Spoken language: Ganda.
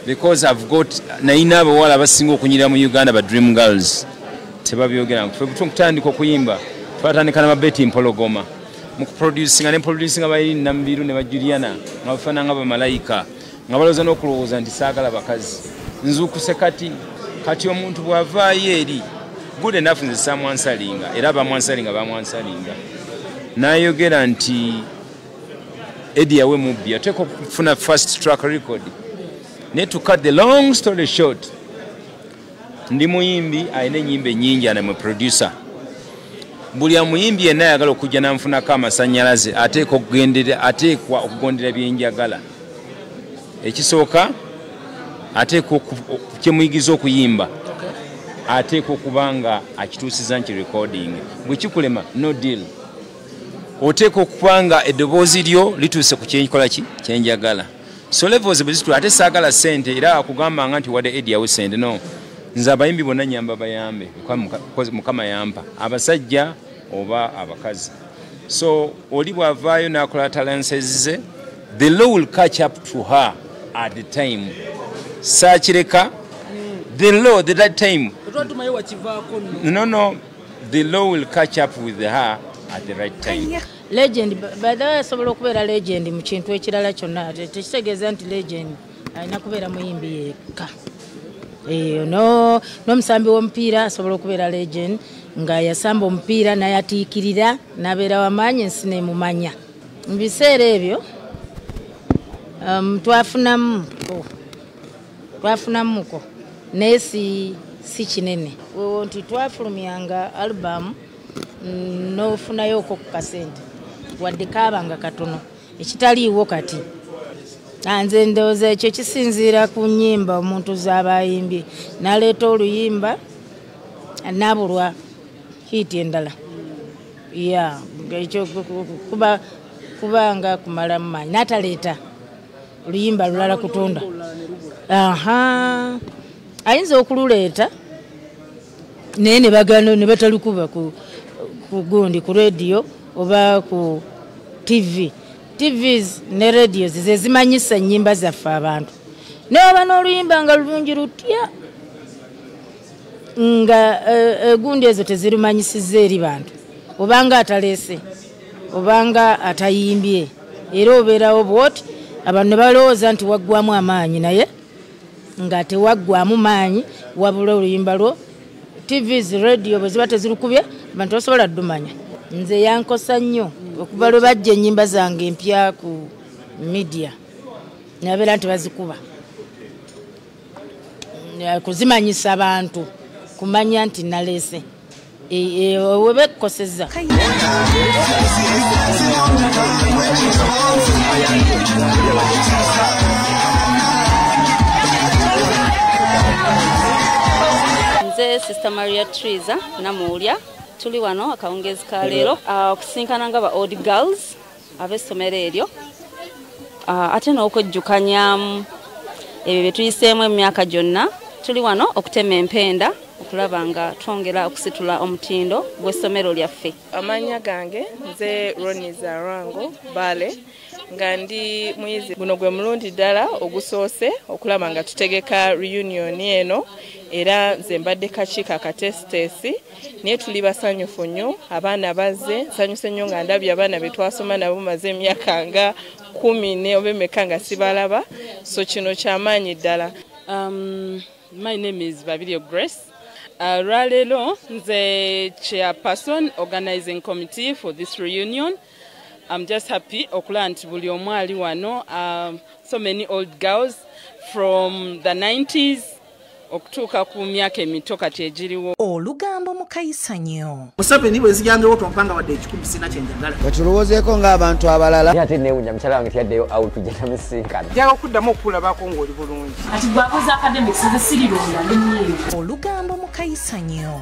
because I've got naina abawala abasinga okunyira mu Uganda ba dream girls tebabyogera ffe butandika okuyimba twatandika na mabeti mpologoma mu producing abayiri Nambiru ne bajuliana nga bafana nga bamalayika nga baloza n'okulowooza nti saagala bakazi nzukuse kati omuntu bw'avaayo eri good enough nze samwansalinga era bamwansalinga n'ayogera nti Eddie yawe mubbi ateeka okufuna first track record ne to cut the long story short ndi muyimbi ayina ennyimba ennyingi ana mu producer buli amuyimbi yenna ayagala okujja n'anfunako amasannyalaze ateekwa okugondera byenjagala ekisooka ateekwa kyemuyigiza okuyimba ateekwa okubanga akituusiza nti recording bwe kikulema no deal oteekwa okubanga eddoboozi lyo lituuse ku kyenkola kyenjagala so levels bwe zitula ate saagala ssente era akugambanga nti wadde Eddie yawe ssente no nze abayimbi bonna nyamba bayambe mukama yampa abasajja oba abakazi so oli bw'avaayo n'akola talences ze the law will catch up to her at the time saakireka the law at that time no the law will catch up with her at the right time. Legend baada asobola okubeera legend mu kintu ekirala kyonna tekitegeeza nti legend alina kubeera muyimbi yekka n'omusambi w'omupiira asobola okubeera legend nga yasamba omupiira n'ayatiikirira n'abeera wamaanyi ensi n'emumanya mu biseera ebyo twafunamuko naye si kinene nti twafulumyanga album n'ofunayo ku kasente wadde kaabanga katono ekitaliiwo kati nze ndowooza ekyo kisinziira ku nnyimba omuntu z'abayimbye n'aleeta oluyimba n'abulwa hiiti endala ekyo kubanga kumala mu maanyi n'ataleeta oluyimba lulala kutunda ayinza okululeeta naye ne bagana ne batalukuba ku gundi ku radio oba ku TVs ne radios ze zimanyisa nnyimba zaffe abantu n'oba n'oluyimba nga lulungi lutya nga gundi ezo tezirumanyisizza eri bantu obanga ataleese obanga atayimbye era obeerawo bwoti abantu ne balowooza nti waggwamu amaanyi naye nga tewaggwamu maanyi wabula oluyimba lwo TVs radio bwe ziba tezirukubye abantu basobola ddumanya nze yankosa nnyo okuva lwe bajja ennyimba zange empya ku media nabeera nti bazikuba kuzimanyisa abantu kumanya nti naleese webekukosezza nze Sister Maria Triza namuulya tuli wano akawungezi ka leero okusinkana nga ba old girls ab'essomero eryo ate n'okujjukanya ebyo bye tuyiseemu emyaka gyonna tuli wano okutema empenda okulaba nga twongera okusitula omutindo gw'essomero lyaffe. Amanya gange nze Roniza Rango Bale nga ndi muyizi guno gwe mulundi ddala ogusoose okulaba nga tutegeka reunion eno era nze mbadde kakiiko akatesitesi naye tuli basanyufu nnyo abaana bazze nsanyuse nnyo nga ndabye abaana be twasoma nabo maze emyaka nga 10 oba emeka nga sibalaba so kino kyamaanyi ddala. My name is Babirio Grace. Ralelo nze chairperson organizing committee for this reunion. I'm just happy okulaba nti buli omu ali wano, so many old girls from the 90s okutuuka ku myaka emito kati egiriwo. Olugambo mu Akayisanyo. Museveni bwe zijangewo tompanga wadde ekikumi sina kyenjagala. Batulowoozeeko ng'abantu abalala. Ate neewunya mukyala wange teyaddeyo awutujja namisinkana. Njaga okuddamu okulabako ng'oli bulungi. Kati gwakoze academics ze sirironda n'ennyingi. Olugambo mu Akayisanyo.